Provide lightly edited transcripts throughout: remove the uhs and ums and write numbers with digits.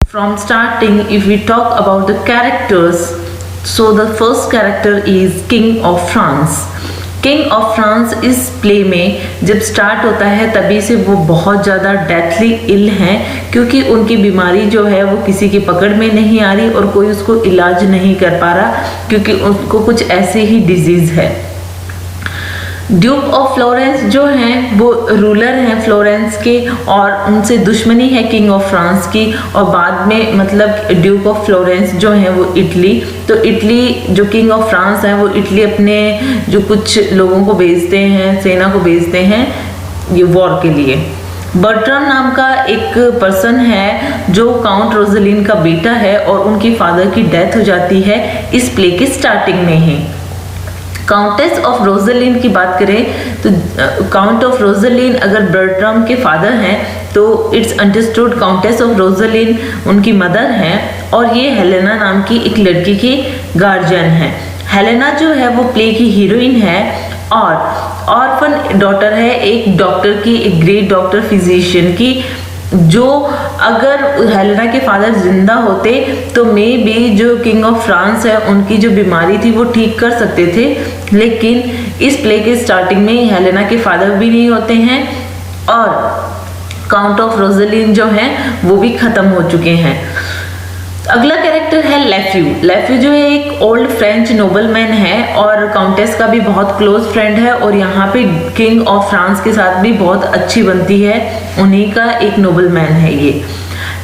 From starting, if we talk about the characters, so the first character is King of France. King of France इस play में जब start होता है तभी से वो बहुत ज़्यादा डेथली इल हैं, क्योंकि उनकी बीमारी जो है वो किसी की पकड़ में नहीं आ रही और कोई उसको इलाज नहीं कर पा रहा, क्योंकि उनको कुछ ऐसे ही डिजीज़ है। ड्यूक ऑफ फ्लोरेंस जो हैं वो रूलर हैं फ्लोरेंस के, और उनसे दुश्मनी है किंग ऑफ फ्रांस की, और बाद में मतलब ड्यूक ऑफ फ्लोरेंस जो हैं वो इटली, तो इटली जो किंग ऑफ फ्रांस है वो इटली अपने जो कुछ लोगों को भेजते हैं, सेना को भेजते हैं ये वॉर के लिए। बर्ट्राम नाम का एक पर्सन है जो काउंट रोजलिन का बेटा है, और उनकी फादर की डेथ हो जाती है इस प्ले के स्टार्टिंग में ही। काउंटेस ऑफ रोजलिन की बात करें तो काउंट ऑफ रोजलिन अगर बर्ट्राम के फादर हैं तो it's understood countess of Roussillon उनकी मदर हैं, और ये हेलेना नाम की एक लड़की की गार्जियन है। हेलेना जो है वो प्ले की हीरोइन है और ऑर्फन डॉटर है एक डॉक्टर की, एक ग्रेट डॉक्टर फिजिशियन की, जो अगर हेलेना के फादर जिंदा होते तो मे बी जो किंग ऑफ फ्रांस है उनकी जो बीमारी थी वो ठीक कर सकते थे, लेकिन इस प्ले के स्टार्टिंग में हेलेना के फादर भी नहीं होते हैं और काउंट ऑफ रोजलिन जो है वो भी खत्म हो चुके हैं। अगला कैरेक्टर है लेफ्यू। लेफ्यू जो है एक ओल्ड फ्रेंच नोबलमैन है और काउंटेस का भी बहुत क्लोज फ्रेंड है, और यहाँ पे किंग ऑफ फ्रांस के साथ भी बहुत अच्छी बनती है, उन्हीं का एक नोबलमैन है ये।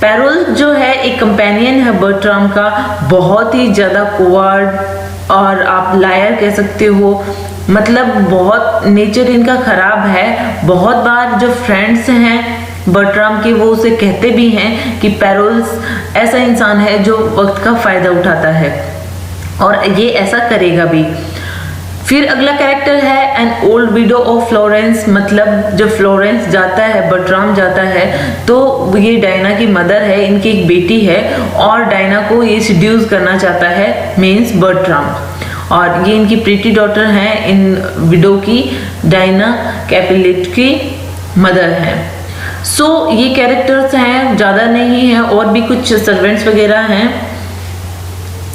पैरोल जो है एक कंपेनियन है बर्ट्राम का, बहुत ही ज़्यादा कोवर्ड और आप लायर कह सकते हो, मतलब बहुत नेचर इनका खराब है। बहुत बार जो फ्रेंड्स हैं बर्ट्राम के वो उसे कहते भी हैं कि पैरोल्स ऐसा इंसान है जो वक्त का फायदा उठाता है, और ये ऐसा करेगा भी। फिर अगला कैरेक्टर है an old window of Florence, मतलब जब फ्लोरेंस जाता है, बर्ट्राम जाता है, तो ये डायना की मदर है, इनकी एक बेटी है, और डायना को ये सिड्यूस करना चाहता है, मीन्स बर्ट्राम, और ये इनकी प्रीटी डॉटर हैं इन विडो की, डायना कैपिलेट की मदर है। सो ये कैरेक्टर्स हैं, ज़्यादा नहीं है, और भी कुछ सर्वेंट्स वगैरह हैं।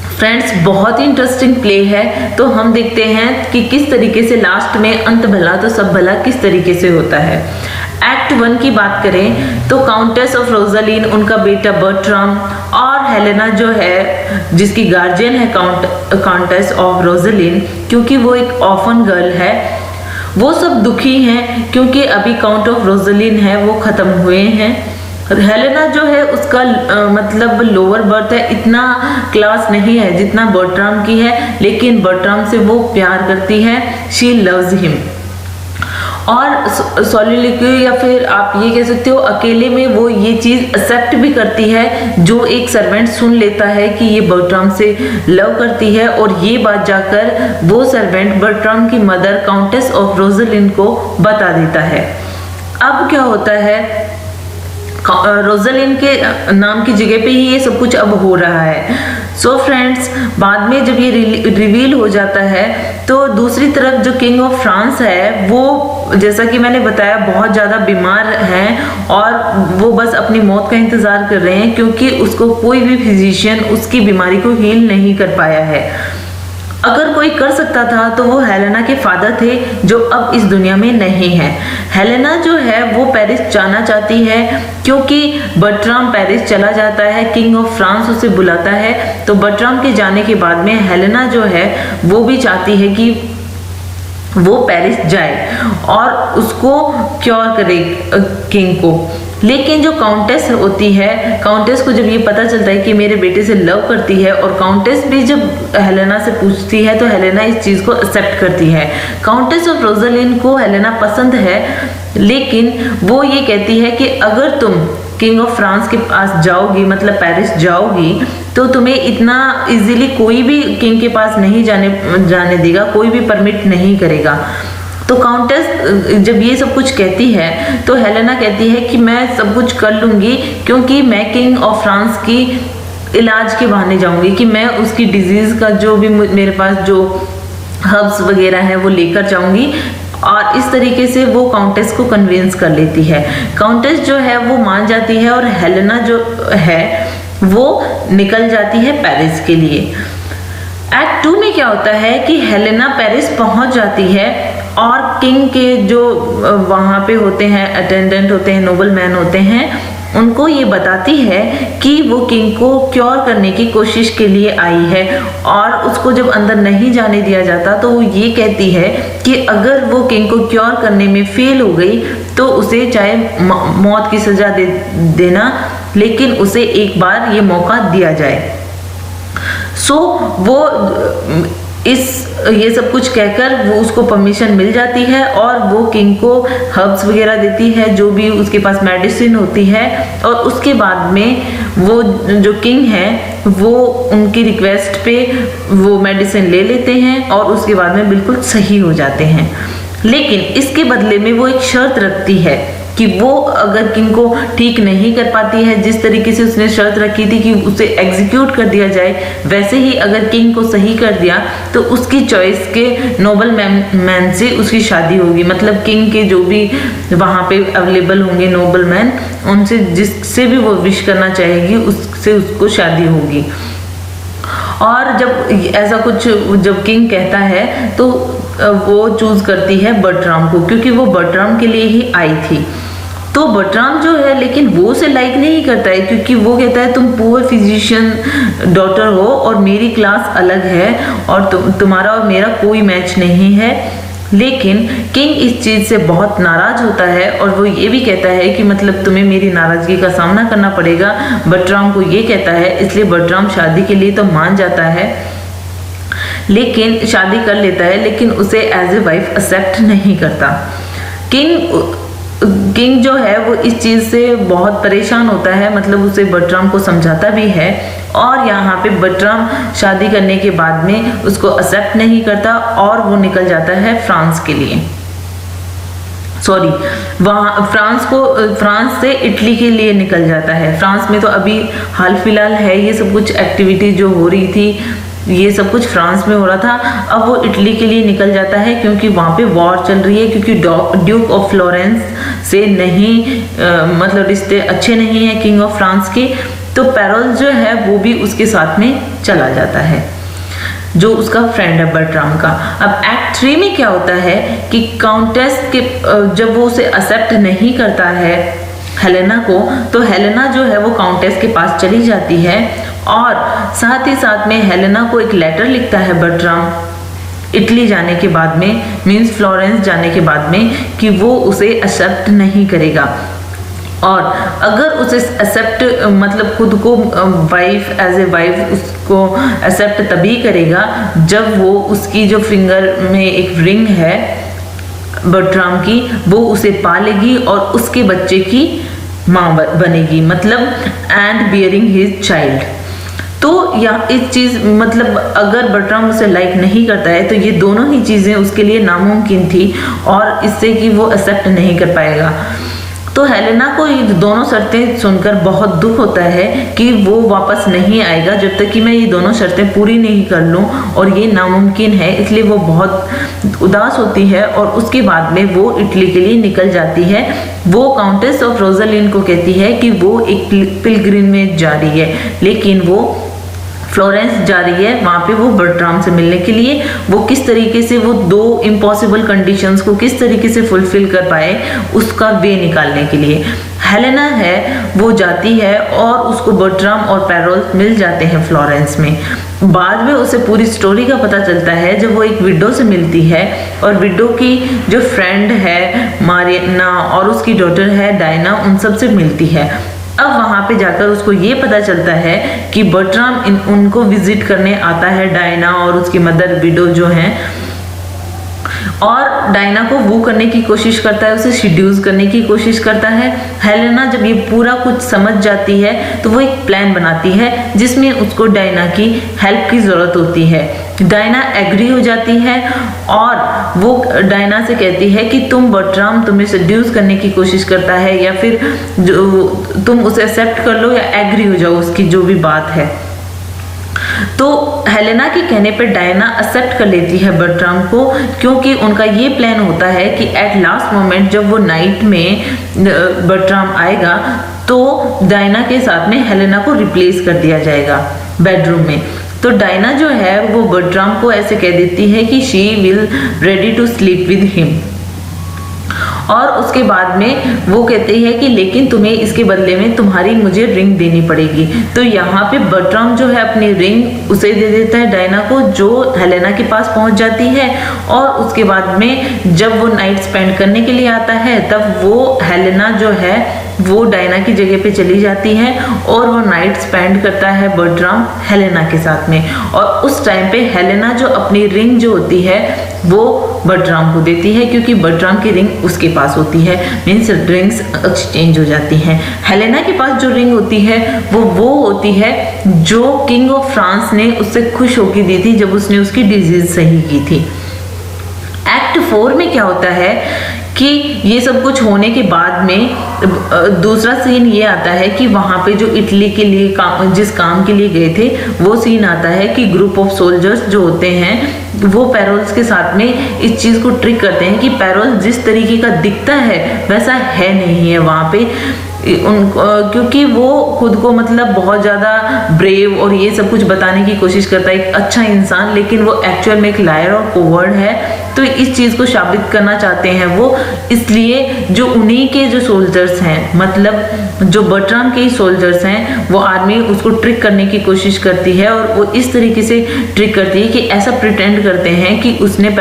फ्रेंड्स बहुत ही इंटरेस्टिंग प्ले है, तो हम देखते हैं कि किस तरीके से लास्ट में अंत भला तो सब भला किस तरीके से होता है। एक्ट 1 की बात करें तो काउंटेस ऑफ रोजलिन, उनका बेटा बर्ट्राम, और हेलेना जो है जिसकी गार्जियन है काउंटेस ऑफ रोजलिन, क्योंकि वो एक ऑर्फन गर्ल है, वो सब दुखी हैं क्योंकि अभी काउंट ऑफ रोजलिन है वो खत्म हुए हैं। हेलेना जो है उसका मतलब लोअर बर्थ है, इतना क्लास नहीं है जितना बर्ट्राम की है, लेकिन बर्ट्राम से वो प्यार करती है, शी लव्स हिम। और सॉलिलिक्यू या फिर आप ये कह सकते हो अकेले में वो ये चीज़ एक्सेप्ट भी करती है, जो एक सर्वेंट सुन लेता है कि ये बर्ट्राम से लव करती है, और ये बात जाकर वो सर्वेंट बर्ट्राम की मदर काउंटेस ऑफ रोजलिन को बता देता है। अब क्या होता है, रोजलिन के नाम की जगह पे ही ये सब कुछ अब हो रहा है। सो फ्रेंड्स बाद में जब ये रिवील हो जाता है तो दूसरी तरफ जो किंग ऑफ फ्रांस है वो, जैसा कि मैंने बताया, बहुत ज़्यादा बीमार हैं और वो बस अपनी मौत का इंतज़ार कर रहे हैं, क्योंकि उसको कोई भी फिजिशियन उसकी बीमारी को हील नहीं कर पाया है। अगर कोई कर सकता था तो वो हेलेना के फादर थे, जो अब इस दुनिया में नहीं है। हेलेना जो है वो पेरिस जाना चाहती है, क्योंकि बर्ट्राम पेरिस चला जाता है, किंग ऑफ फ्रांस उसे बुलाता है, तो बर्ट्राम के जाने के बाद में हेलेना जो है वो भी चाहती है कि वो पेरिस जाए और उसको क्योर करे किंग को। लेकिन जो काउंटेस होती है, काउंटेस को जब ये पता चलता है कि मेरे बेटे से लव करती है, और काउंटेस भी जब हेलेना से पूछती है तो हेलेना इस चीज़ को एक्सेप्ट करती है। काउंटेस ऑफ रोजलिन को हेलेना पसंद है, लेकिन वो ये कहती है कि अगर तुम किंग ऑफ फ्रांस के पास जाओगी, मतलब पेरिस जाओगी, तो तुम्हें इतना इजीली कोई भी किंग के पास नहीं जाने देगा, कोई भी परमिट नहीं करेगा। तो काउंटेस जब ये सब कुछ कहती है तो हेलेना कहती है कि मैं सब कुछ कर लूँगी, क्योंकि मैं किंग ऑफ फ्रांस की इलाज के बहाने जाऊँगी, कि मैं उसकी डिजीज़ का जो भी मेरे पास जो हर्ब्स वगैरह है वो लेकर जाऊँगी, और इस तरीके से वो काउंटेस को कन्विंस कर लेती है। काउंटेस जो है वो मान जाती है, और हेलेना जो है वो निकल जाती है पेरिस के लिए। एक्ट 2 में क्या होता है कि हेलेना पेरिस पहुंच जाती है और किंग के जो वहां पे होते हैं अटेंडेंट होते हैं, नोबल मैन होते हैं, उनको ये बताती है कि वो किंग को क्योर करने की कोशिश के लिए आई है। और उसको जब अंदर नहीं जाने दिया जाता तो वो ये कहती है कि अगर वो किंग को क्योर करने में फेल हो गई तो उसे चाहे मौत की सजा देना, लेकिन उसे एक बार ये मौका दिया जाए। वो ये सब कुछ कहकर वो उसको परमिशन मिल जाती है और वो किंग को हर्ब्स वगैरह देती है, जो भी उसके पास मेडिसिन होती है। और उसके बाद में वो जो किंग है वो उनकी रिक्वेस्ट पे वो मेडिसिन ले लेते हैं और उसके बाद में बिल्कुल सही हो जाते हैं। लेकिन इसके बदले में वो एक शर्त रखती है कि वो अगर किंग को ठीक नहीं कर पाती है, जिस तरीके से उसने शर्त रखी थी कि उसे एग्जीक्यूट कर दिया जाए, वैसे ही अगर किंग को सही कर दिया तो उसकी चॉइस के नोबल मैन से उसकी शादी होगी। मतलब किंग के जो भी वहां पे अवेलेबल होंगे नोबल मैन, उनसे जिससे भी वो विश करना चाहेगी उससे उसको शादी होगी। और जब ऐसा कुछ जब किंग कहता है तो वो चूज करती है बर्ट्राम को, क्योंकि वो बर्ट्राम के लिए ही आई थी। तो बर्ट्राम जो है लेकिन वो उसे लाइक नहीं करता है, क्योंकि वो कहता है तुम पुअर फिजिशियन डॉटर हो और मेरी क्लास अलग है और तुम्हारा और मेरा कोई मैच नहीं है। लेकिन किंग इस चीज से बहुत नाराज होता है और वो ये भी कहता है कि मतलब तुम्हें मेरी नाराजगी का सामना करना पड़ेगा। बर्ट्राम को ये कहता है, इसलिए बर्ट्राम शादी के लिए तो मान जाता है, लेकिन शादी कर लेता है, लेकिन उसे एज ए वाइफ एक्सेप्ट नहीं करता। किंग जो है वो इस चीज से बहुत परेशान होता है, मतलब उसे बर्ट्राम को समझाता भी है और यहाँ पे बर्ट्राम शादी करने के बाद में उसको एक्सेप्ट नहीं करता और वो निकल जाता है फ्रांस के लिए। सॉरी, वहाँ फ्रांस से इटली के लिए निकल जाता है। फ्रांस में तो अभी हाल फिलहाल है ये सब कुछ एक्टिविटी जो हो रही थी, ये सब कुछ फ्रांस में हो रहा था। अब वो इटली के लिए निकल जाता है क्योंकि वहाँ पे वॉर चल रही है, क्योंकि ड्यूक ऑफ फ्लोरेंस से मतलब रिश्ते अच्छे नहीं है किंग ऑफ फ्रांस के। तो पेरोल जो है वो भी उसके साथ में चला जाता है, जो उसका फ्रेंड है बर्ट्राम का। अब एक्ट 3 में क्या होता है कि काउंटेस के जब वो उसे एक्सेप्ट नहीं करता है हेलेना को, तो हेलेना जो है वो काउंटेस के पास चली जाती है और साथ ही साथ में हेलेना को एक लेटर लिखता है बर्ट्राम इटली जाने के बाद में, मींस फ्लोरेंस जाने के बाद में, कि वो उसे एक्सेप्ट नहीं करेगा। और अगर उसे एक्सेप्ट मतलब खुद को वाइफ एज ए वाइफ उसको एक्सेप्ट तभी करेगा जब वो उसकी जो फिंगर में एक रिंग है बर्ट्राम की, वो उसे पालेगी और उसके बच्चे की माँ बनेगी, मतलब एंड बियरिंग हिज चाइल्ड। तो यह इस चीज मतलब अगर बर्ट्राम उसे लाइक नहीं करता है तो ये दोनों ही चीजें उसके लिए नामुमकिन थी और इससे कि वो एक्सेप्ट नहीं कर पाएगा। तो हेलेना को ये दोनों शर्तें सुनकर बहुत दुख होता है कि वो वापस नहीं आएगा जब तक कि मैं ये दोनों शर्तें पूरी नहीं कर लूं, और ये नामुमकिन है, इसलिए वो बहुत उदास होती है और उसके बाद में वो इटली के लिए निकल जाती है। वो काउंटेस ऑफ रोजालिन को कहती है कि वो एक पिलग्रिमेज जा रही है, लेकिन वो फ्लोरेंस जा रही है वहां पे वो बर्ट्राम से मिलने के लिए। वो किस तरीके से वो दो इम्पॉसिबल कंडीशंस को किस तरीके से फुलफिल कर पाए उसका वे निकालने के लिए हेलेना है वो जाती है और उसको बर्ट्राम और पेरोल मिल जाते हैं फ्लोरेंस में। बाद में उसे पूरी स्टोरी का पता चलता है जब वो एक विडो से मिलती है और विडो की जो फ्रेंड है मारियाना और उसकी डॉटर है डायना, उन सब से मिलती है। अब वहां पे जाकर उसको ये पता चलता है कि बर्ट्राम उनको विजिट करने आता है, डायना और उसकी मदर विडो जो हैं, और डायना को वो करने की कोशिश करता है, उसे सिड्यूस करने की कोशिश करता है। हेलेना जब ये पूरा कुछ समझ जाती है तो वो एक प्लान बनाती है जिसमें उसको डायना की हेल्प की जरूरत होती है। डायना एग्री हो जाती है और वो डायना से कहती है कि तुम बर्ट्राम तुम्हें सिड्यूस करने की कोशिश करता है या फिर जो तुम उसे एक्सेप्ट कर लो या एग्री हो जाओ उसकी जो भी बात है। तो हेलेना के कहने पर डायना एक्सेप्ट कर लेती है बर्ट्राम को, क्योंकि उनका ये प्लान होता है कि एट लास्ट मोमेंट जब वो नाइट में बर्ट्राम आएगा तो डायना के साथ में हेलेना को रिप्लेस कर दिया जाएगा बेडरूम में। तो डायना जो है वो बर्ट्राम को ऐसे कह देती है कि she will ready to sleep with him, और उसके बाद में वो कहते हैं कि लेकिन तुम्हें इसके बदले में तुम्हारी मुझे रिंग देनी पड़ेगी। तो यहाँ पे बर्ट्राम जो है अपनी रिंग उसे दे देता है डायना को, जो हेलेना के पास पहुंच जाती है। और उसके बाद में जब वो नाइट स्पेंड करने के लिए आता है तब वो हेलेना जो है वो डायना की जगह पे चली जाती है और वो नाइट स्पेंड करता है बर्ट्राम हेलेना के साथ में। और उस टाइम पे हेलेना जो अपनी रिंग जो होती है वो बर्ट्राम को देती है, क्योंकि बर्ट्राम की रिंग उसके पास होती है, मीन्स रिंग्स एक्सचेंज हो जाती हैं। हेलेना के पास जो रिंग होती है वो होती है जो किंग ऑफ फ्रांस ने उससे खुश होकर दी थी जब उसने उसकी डिजीज सही की थी। एक्ट 4 में क्या होता है कि ये सब कुछ होने के बाद में दूसरा सीन ये आता है कि वहां पे जो इटली के लिए जिस काम के लिए गए थे वो सीन आता है कि ग्रुप ऑफ सोल्जर्स जो होते हैं वो पैरोल्स के साथ में इस चीज को ट्रिक करते हैं कि पैरोल जिस तरीके का दिखता है वैसा है नहीं है वहां पे क्योंकि वो खुद को मतलब बहुत ज्यादा ब्रेव और ये सब कुछ बताने की कोशिश करता है, एक अच्छा इंसान, लेकिन वो एक्चुअल में एक लायर और कोवर्ड है। तो इस चीज को साबित करना चाहते हैं वो, इसलिए जो उन्हीं के जो सोल्जर्स हैं, मतलब जो बर्ट्राम के ही सोल्जर्स हैं, वो आर्मी उसको ट्रिक करने की कोशिश करती है और वो इस तरीके से ट्रिक करती है कि ऐसा प्रिटेंड करते हैं कि उसने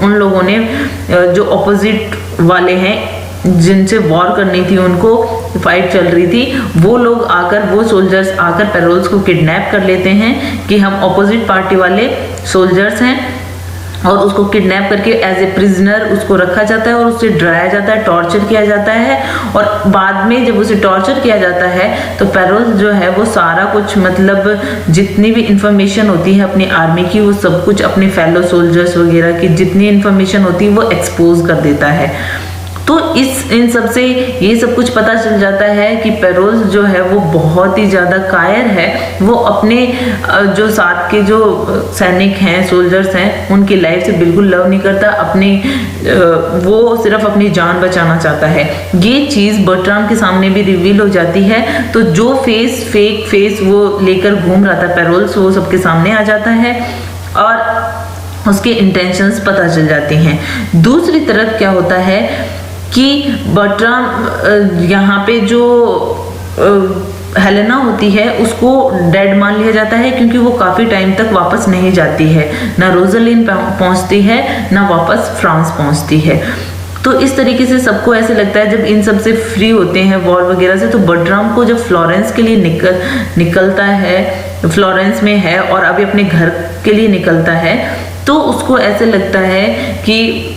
उन लोगों ने जो ऑपोजिट वाले हैं जिनसे वॉर करनी थी, उनको फाइट चल रही थी, वो लोग आकर, वो सोल्जर्स आकर पैरोल्स को किडनैप कर लेते हैं कि हम ऑपोजिट पार्टी वाले सोल्जर्स हैं, और उसको किडनैप करके एज ए प्रिजनर उसको रखा जाता है और उसे डराया जाता है, टॉर्चर किया जाता है। और बाद में जब उसे टॉर्चर किया जाता है तो पैरोल जो है वो सारा कुछ, मतलब जितनी भी इंफॉर्मेशन होती है अपनी आर्मी की, वो सब कुछ अपने फेलो सोल्जर्स वगैरह की जितनी इंफॉर्मेशन होती है वो एक्सपोज कर देता है। तो इन सब से ये सब कुछ पता चल जाता है कि पैरोल जो है वो बहुत ही ज्यादा कायर है। वो अपने जो साथ के जो सैनिक हैं, सोल्जर्स हैं, उनकी लाइफ से बिल्कुल लव नहीं करता, वो सिर्फ अपनी जान बचाना चाहता है। ये चीज बर्ट्राम के सामने भी रिवील हो जाती है। तो जो फेक फेस वो लेकर घूम रहा था पैरोल्स, वो सबके सामने आ जाता है और उसके इंटेंशंस पता चल जाती हैं। दूसरी तरफ क्या होता है कि बर्ट्राम यहाँ पे जो हेलेना होती है उसको डेड मान लिया जाता है, क्योंकि वो काफी टाइम तक वापस नहीं जाती है, ना रोजालिन पहुंचती है ना वापस फ्रांस पहुंचती है। तो इस तरीके से सबको ऐसे लगता है जब इन सब से फ्री होते हैं वॉर वगैरह से, तो बर्ट्राम को जब फ्लोरेंस के लिए निकलता है, फ्लोरेंस में है और अभी अपने घर के लिए निकलता है, तो उसको ऐसे लगता है कि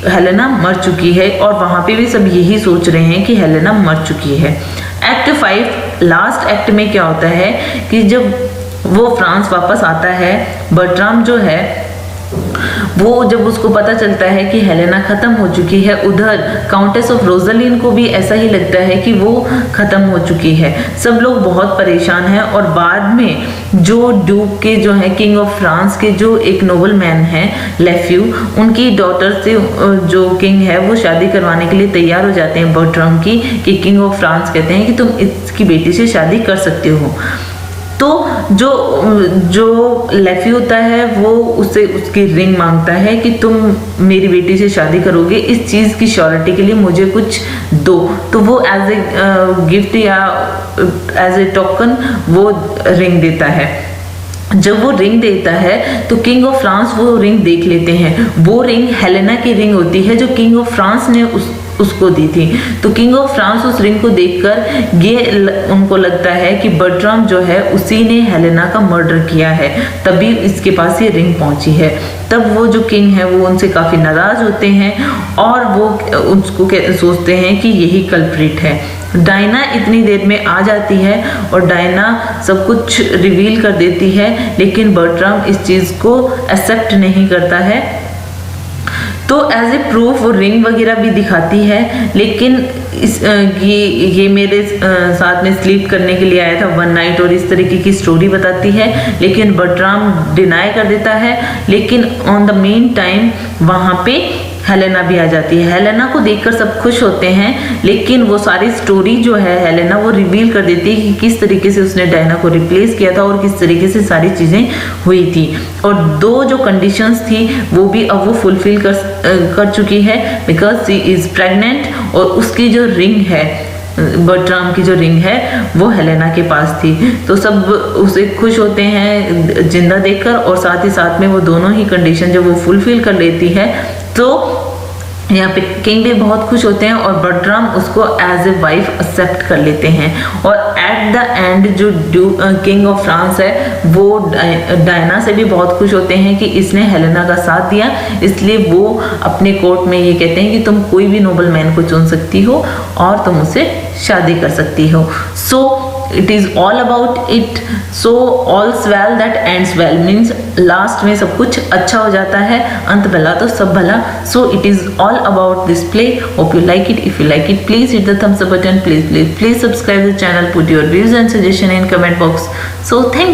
हेलेना मर चुकी है, और वहां पे भी सब यही सोच रहे हैं कि हेलेना मर चुकी है। एक्ट 5 लास्ट एक्ट में क्या होता है कि जब वो फ्रांस वापस आता है, बर्ट्राम जो है वो जब उसको पता चलता है कि हेलेना खत्म हो चुकी है, उधर काउंटेस ऑफ रोजालिन को भी ऐसा ही लगता है कि वो खत्म हो चुकी है। सब लोग बहुत परेशान हैं। और बाद में जो ड्यूक के जो है किंग ऑफ फ्रांस के जो एक नोबल मैन है लेफ्यू, उनकी डॉटर से जो किंग है वो शादी करवाने के लिए तैयार हो जाते हैं बर्ट्राम की, कि किंग ऑफ फ्रांस कहते हैं कि तुम इसकी बेटी से शादी कर सकते हो। तो जो लेफ्यू होता है वो उससे उसकी रिंग मांगता है कि तुम मेरी बेटी से शादी करोगे, इस चीज की श्योरिटी के लिए मुझे कुछ दो। तो वो एज ए गिफ्ट या एज ए टोकन वो रिंग देता है। जब वो रिंग देता है तो किंग ऑफ फ्रांस वो रिंग देख लेते हैं। वो रिंग हेलेना की रिंग होती है जो किंग ऑफ फ्रांस ने उसको दी थी। तो किंग ऑफ फ्रांस उस रिंग को देखकर ये उनको लगता है कि बर्ट्राम जो है उसी ने हेलेना का मर्डर किया है, तभी इसके पास ये रिंग पहुंची है। तब वो जो किंग है वो उनसे काफी नाराज होते हैं और वो उसको सोचते हैं कि यही कल्प्रिट है। डायना इतनी देर में आ जाती है और डायना सब कुछ रिवील कर देती है, लेकिन बर्ट्राम इस चीज को एक्सेप्ट नहीं करता है। तो एज ए प्रूफ वो रिंग वगैरह भी दिखाती है, लेकिन ये मेरे साथ में स्लीप करने के लिए आया था वन नाइट और इस तरीके की स्टोरी बताती है, लेकिन बर्ट्राम डिनाई कर देता है। लेकिन ऑन द मेन टाइम वहां पे हेलेना भी आ जाती है। हेलेना को देखकर सब खुश होते हैं, लेकिन वो सारी स्टोरी जो है हेलेना वो रिवील कर देती है कि किस तरीके से उसने डायना को रिप्लेस किया था और किस तरीके से सारी चीजें हुई थी। और दो जो कंडीशंस थी वो भी अब वो फुलफिल कर चुकी है, बिकॉज शी इज प्रेग्नेंट और उसकी जो रिंग है, बर्ट्राम की जो रिंग है वो हेलेना के पास थी। तो सब उसे खुश होते हैं जिंदा देखकर, और साथ ही साथ में वो दोनों ही कंडीशन जब वो फुलफिल कर लेती है तो यहाँ पे किंग भी बहुत खुश होते हैं और बर्ट्राम उसको एज ए वाइफ एक्सेप्ट कर लेते हैं। और एट द एंड जो किंग ऑफ फ्रांस है वो डायना से भी बहुत खुश होते हैं कि इसने हेलेना का साथ दिया, इसलिए वो अपने कोर्ट में ये कहते हैं कि तुम कोई भी नोबल मैन को चुन सकती हो और तुम उससे शादी कर सकती हो। सो it is all about it, so all's well that ends well means last में सब कुछ अच्छा हो जाता है, अंत भला तो सब भला। so it is all about this play. Hope you like it. If you like it, please hit the thumbs up button. Please subscribe the channel. Put your views and suggestion in comment box. So thank you.